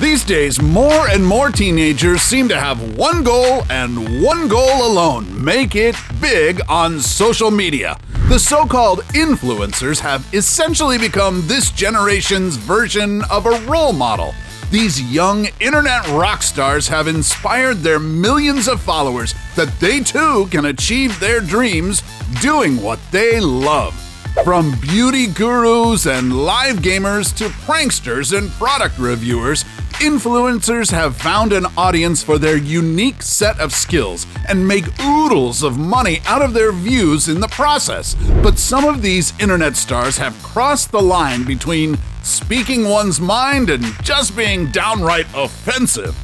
These days, more and more teenagers seem to have one goal and one goal alone: make it big on social media. The so-called influencers have essentially become this generation's version of a role model. These young internet rock stars have inspired their millions of followers that they too can achieve their dreams doing what they love. From beauty gurus and live gamers to pranksters and product reviewers, influencers have found an audience for their unique set of skills and make oodles of money out of their views in the process. But some of these internet stars have crossed the line between speaking one's mind and just being downright offensive.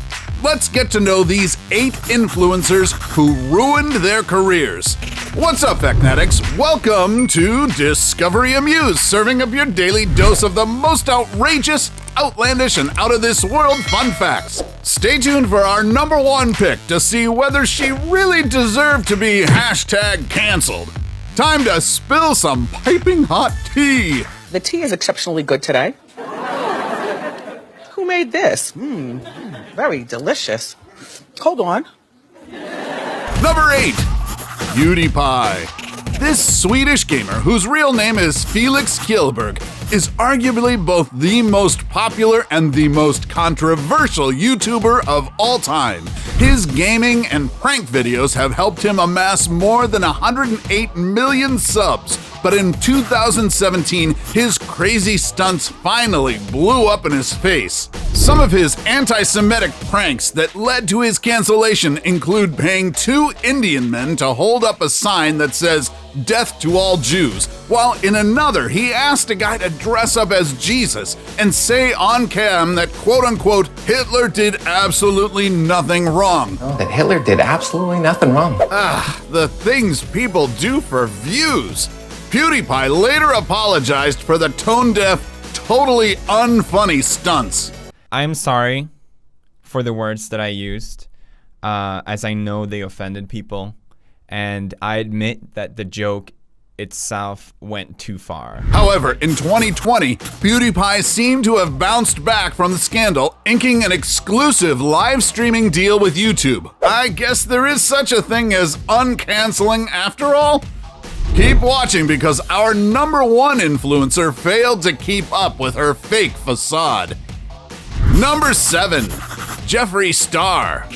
Let's get to know these 8 influencers who ruined their careers. What's up, Vecnetics? Welcome to Discovery Amuse, serving up your daily dose of the most outrageous, outlandish, and out-of-this-world fun facts. Stay tuned for our number 1 pick to see whether she really deserved to be #canceled. Time to spill some piping hot tea. The tea is exceptionally good today. Who made this? Very delicious. Hold on. Number 8. PewDiePie. This Swedish gamer, whose real name is Felix Kjellberg, is arguably both the most popular and the most controversial YouTuber of all time. His gaming and prank videos have helped him amass more than 108 million subs. But in 2017, his crazy stunts finally blew up in his face. Some of his anti-Semitic pranks that led to his cancellation include paying 2 Indian men to hold up a sign that says, "Death to all Jews," while in another, he asked a guy to dress up as Jesus and say on cam that, quote-unquote, Hitler did absolutely nothing wrong. That Hitler did absolutely nothing wrong. The things people do for views. PewDiePie later apologized for the tone-deaf, totally unfunny stunts. I'm sorry for the words that I used, as I know they offended people, and I admit that the joke itself went too far. However, in 2020, PewDiePie seemed to have bounced back from the scandal, inking an exclusive live streaming deal with YouTube. I guess there is such a thing as uncanceling after all? Keep watching because our number 1 influencer failed to keep up with her fake facade. Number 7. Jeffree Star.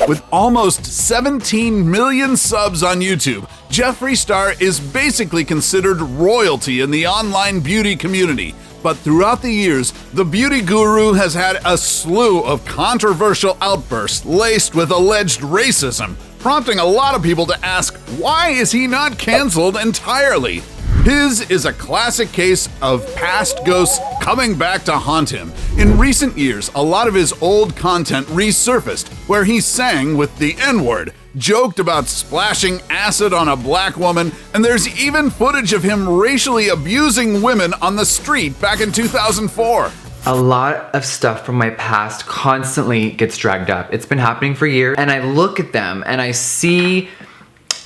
With almost 17 million subs on YouTube, Jeffree Star is basically considered royalty in the online beauty community. But throughout the years, the beauty guru has had a slew of controversial outbursts laced with alleged racism, prompting a lot of people to ask, why is he not canceled entirely? His is a classic case of past ghosts coming back to haunt him. In recent years, a lot of his old content resurfaced, where he sang with the N-word, joked about splashing acid on a black woman, and there's even footage of him racially abusing women on the street back in 2004. A lot of stuff from my past constantly gets dragged up. It's been happening for years, and I look at them and I see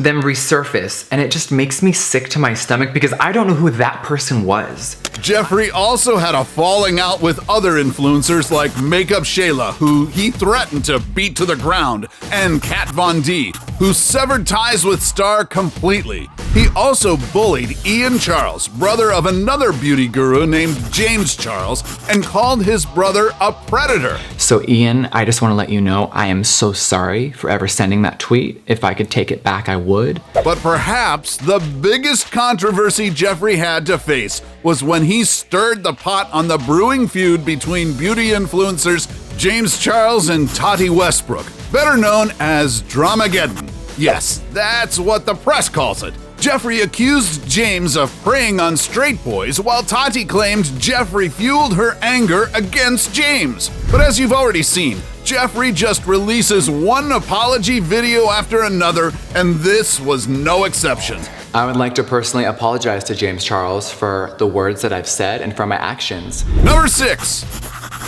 them resurface, and it just makes me sick to my stomach because I don't know who that person was. Jeffree also had a falling out with other influencers like Makeup Shayla, who he threatened to beat to the ground, and Kat Von D, who severed ties with Star completely. He also bullied Ian Charles, brother of another beauty guru named James Charles, and called his brother a predator. So Ian, I just want to let you know I am so sorry for ever sending that tweet. If I could take it back, I would. But perhaps the biggest controversy Jeffree had to face was when he stirred the pot on the brewing feud between beauty influencers James Charles and Tati Westbrook, better known as Dramageddon. Yes, that's what the press calls it. Jeffree accused James of preying on straight boys, while Tati claimed Jeffree fueled her anger against James. But as you've already seen, Jeffree just releases one apology video after another, and this was no exception. I would like to personally apologize to James Charles for the words that I've said and for my actions. Number 6.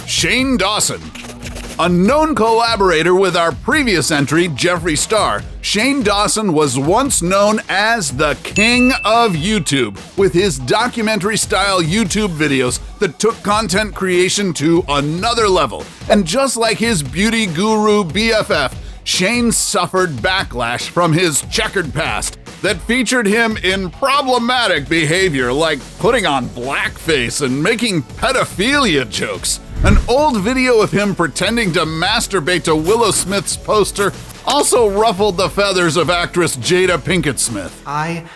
Shane Dawson. A known collaborator with our previous entry, Jeffree Star, Shane Dawson was once known as the King of YouTube, with his documentary-style YouTube videos that took content creation to another level. And just like his beauty guru BFF, Shane suffered backlash from his checkered past that featured him in problematic behavior like putting on blackface and making pedophilia jokes. An old video of him pretending to masturbate to Willow Smith's poster also ruffled the feathers of actress Jada Pinkett Smith. I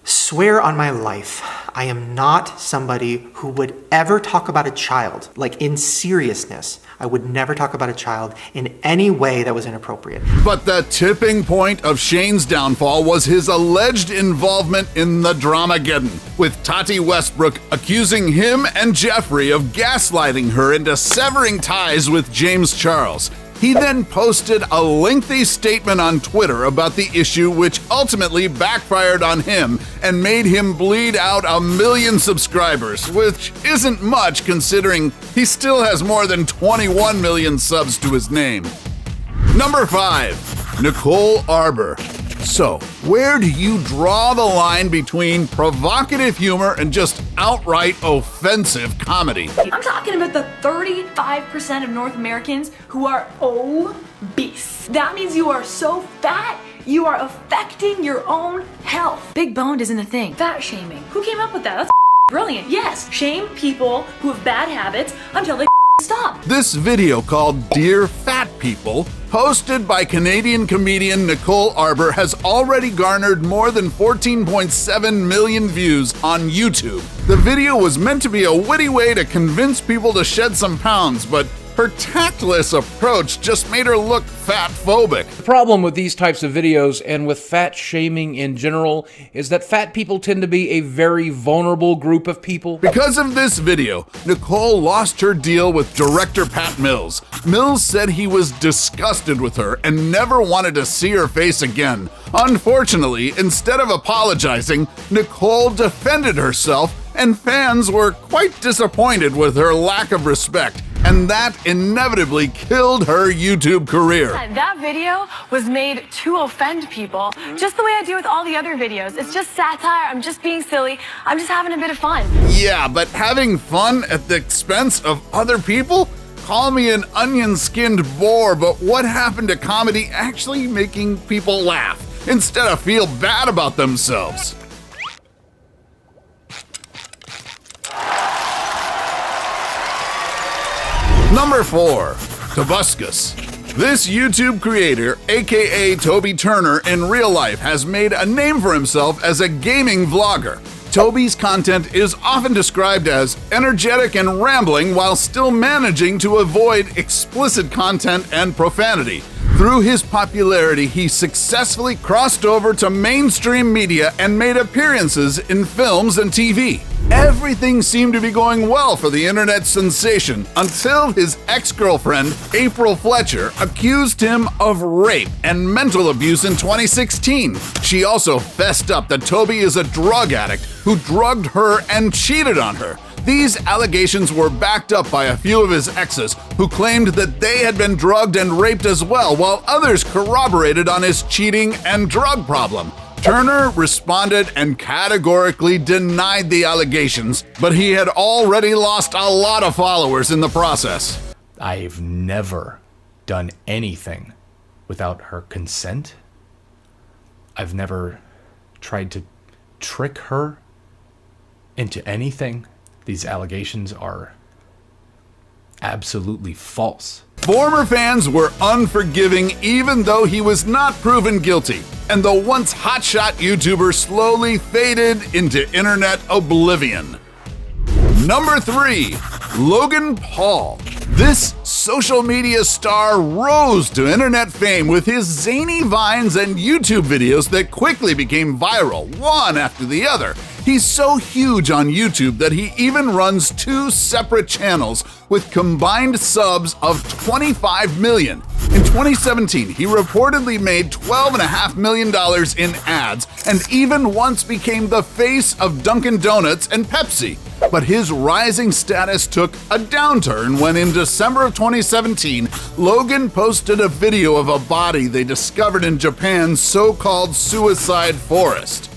swear on my life, I am not somebody who would ever talk about a child, like in seriousness. I would never talk about a child in any way that was inappropriate. But the tipping point of Shane's downfall was his alleged involvement in the Dramageddon, with Tati Westbrook accusing him and Jeffrey of gaslighting her into severing ties with James Charles. He then posted a lengthy statement on Twitter about the issue, which ultimately backfired on him and made him bleed out 1 million subscribers, which isn't much considering he still has more than 21 million subs to his name. Number 5. Nicole Arbour. So, where do you draw the line between provocative humor and just outright offensive comedy? I'm talking about the 35% of North Americans who are obese. That means you are so fat, you are affecting your own health. Big boned isn't a thing. Fat shaming. Who came up with that? That's brilliant. Yes, shame people who have bad habits until they stop. This video called Dear Fat People, posted by Canadian comedian Nicole Arbour, has already garnered more than 14.7 million views on YouTube. The video was meant to be a witty way to convince people to shed some pounds, but her tactless approach just made her look fat-phobic. The problem with these types of videos and with fat shaming in general is that fat people tend to be a very vulnerable group of people. Because of this video, Nicole lost her deal with director Pat Mills. Mills said he was disgusted with her and never wanted to see her face again. Unfortunately, instead of apologizing, Nicole defended herself, and fans were quite disappointed with her lack of respect. And that inevitably killed her YouTube career. That video was made to offend people, just the way I do with all the other videos. It's just satire, I'm just being silly, I'm just having a bit of fun. Yeah, but having fun at the expense of other people? Call me an onion-skinned bore, but what happened to comedy actually making people laugh instead of feel bad about themselves? Number 4. Tobuscus. This YouTube creator, aka Toby Turner in real life, has made a name for himself as a gaming vlogger. Toby's content is often described as energetic and rambling while still managing to avoid explicit content and profanity. Through his popularity, he successfully crossed over to mainstream media and made appearances in films and TV. Everything seemed to be going well for the internet sensation until his ex-girlfriend, April Fletcher, accused him of rape and mental abuse in 2016. She also fessed up that Toby is a drug addict who drugged her and cheated on her. These allegations were backed up by a few of his exes, who claimed that they had been drugged and raped as well, while others corroborated on his cheating and drug problem. Turner responded and categorically denied the allegations, but he had already lost a lot of followers in the process. I've never done anything without her consent. I've never tried to trick her into anything. These allegations are absolutely false. Former fans were unforgiving even though he was not proven guilty, and the once hotshot YouTuber slowly faded into internet oblivion. Number 3. Logan Paul. This social media star rose to internet fame with his zany vines and YouTube videos that quickly became viral, one after the other. He's so huge on YouTube that he even runs 2 separate channels with combined subs of 25 million. In 2017, he reportedly made $12.5 million in ads and even once became the face of Dunkin' Donuts and Pepsi. But his rising status took a downturn when in December of 2017, Logan posted a video of a body they discovered in Japan's so-called suicide forest.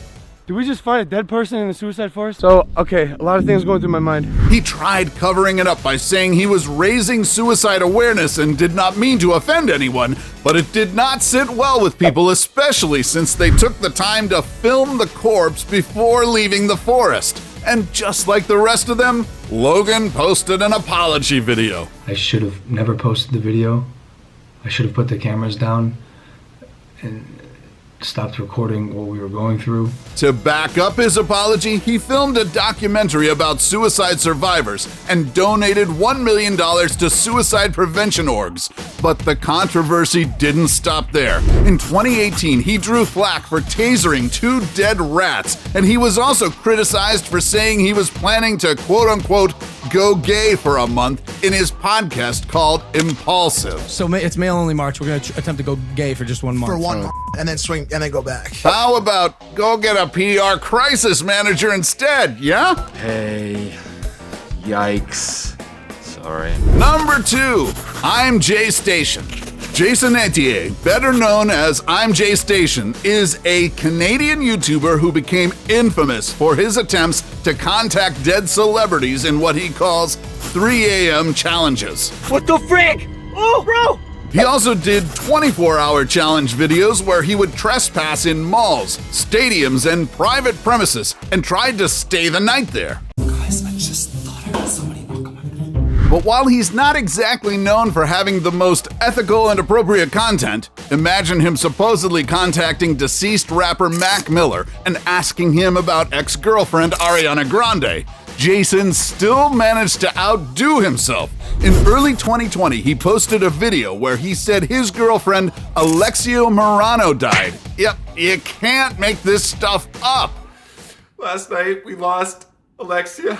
Did we just find a dead person in the suicide forest? So, okay, a lot of things going through my mind. He tried covering it up by saying he was raising suicide awareness and did not mean to offend anyone, but it did not sit well with people, especially since they took the time to film the corpse before leaving the forest. And just like the rest of them, Logan posted an apology video. I should have never posted the video. I should have put the cameras down and stopped recording what we were going through. To back up his apology, he filmed a documentary about suicide survivors and donated $1 million to suicide prevention orgs. But the controversy didn't stop there. In 2018, he drew flack for tasering 2 dead rats, and he was also criticized for saying he was planning to quote-unquote go gay for a month in his podcast called Impulsive. So it's male only March. We're gonna attempt to go gay for just 1 month. For 1 month, and then swing, and then go back. How about go get a PR crisis manager instead, yeah? Hey, yikes. Sorry. Number 2, I'm Jay Station. Jason Etier, better known as I'm Jay Station, is a Canadian YouTuber who became infamous for his attempts to contact dead celebrities in what he calls 3 a.m. challenges. What the frick? Oh, bro! He also did 24-hour challenge videos where he would trespass in malls, stadiums, and private premises and tried to stay the night there. Guys, I just thought I heard somebody knock on my door. But while he's not exactly known for having the most ethical and appropriate content, imagine him supposedly contacting deceased rapper Mac Miller and asking him about ex-girlfriend Ariana Grande. Jason still managed to outdo himself. In early 2020, he posted a video where he said his girlfriend Alexia Morano died. Yep, you can't make this stuff up. Last night, we lost Alexia.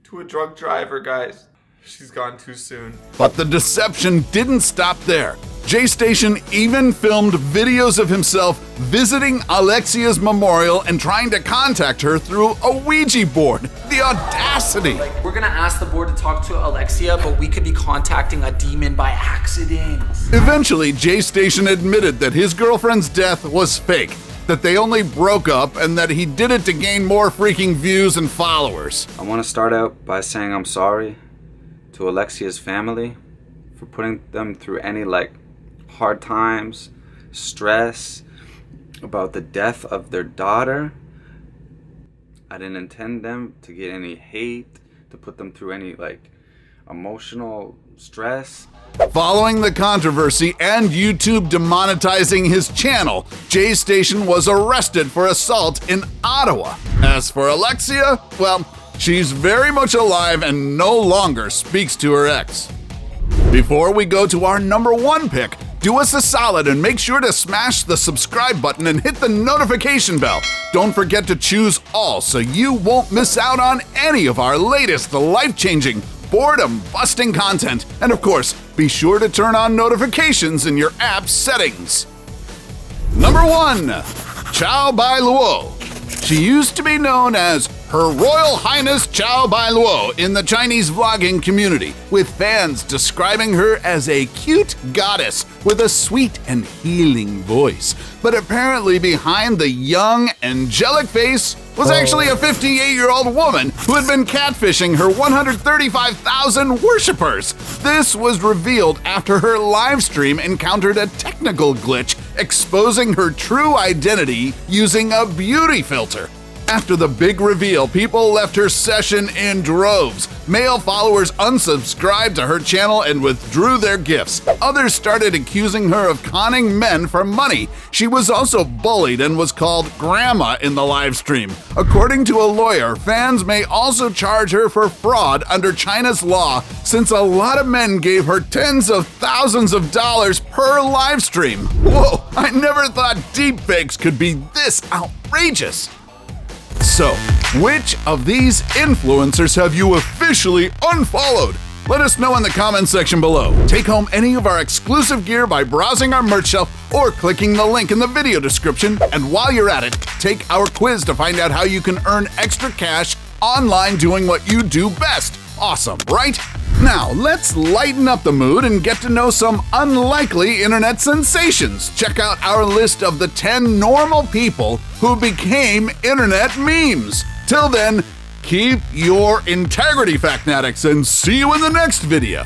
To a drunk driver, guys. She's gone too soon. But the deception didn't stop there. Jay Station even filmed videos of himself visiting Alexia's memorial and trying to contact her through a Ouija board. The audacity! We're gonna ask the board to talk to Alexia, but we could be contacting a demon by accident. Eventually, Jay Station admitted that his girlfriend's death was fake, that they only broke up, and that he did it to gain more freaking views and followers. I want to start out by saying I'm sorry to Alexia's family for putting them through any hard times, stress about the death of their daughter. I didn't intend them to get any hate, to put them through any emotional stress. Following the controversy and YouTube demonetizing his channel, Jay Station was arrested for assault in Ottawa. As for Alexia, well, she's very much alive and no longer speaks to her ex. Before we go to our number 1 pick, do us a solid and make sure to smash the subscribe button and hit the notification bell. Don't forget to choose all so you won't miss out on any of our latest life-changing, boredom-busting content. And of course, be sure to turn on notifications in your app's settings. Number 1, Chao Bai Luo. She used to be known as Her Royal Highness Chao Bai Luo in the Chinese vlogging community, with fans describing her as a cute goddess with a sweet and healing voice. But apparently behind the young, angelic face was actually a 58-year-old woman who had been catfishing her 135,000 worshippers. This was revealed after her live stream encountered a technical glitch, exposing her true identity using a beauty filter. After the big reveal, people left her session in droves. Male followers unsubscribed to her channel and withdrew their gifts. Others started accusing her of conning men for money. She was also bullied and was called Grandma in the live stream. According to a lawyer, fans may also charge her for fraud under China's law, since a lot of men gave her tens of thousands of dollars per live stream. Whoa, I never thought deepfakes could be this outrageous. So, which of these influencers have you officially unfollowed? Let us know in the comments section below. Take home any of our exclusive gear by browsing our merch shelf or clicking the link in the video description. And while you're at it, take our quiz to find out how you can earn extra cash online doing what you do best. Awesome, right? Now, let's lighten up the mood and get to know some unlikely internet sensations. Check out our list of the 10 normal people who became internet memes. Till then, keep your integrity, Factnatics, and see you in the next video.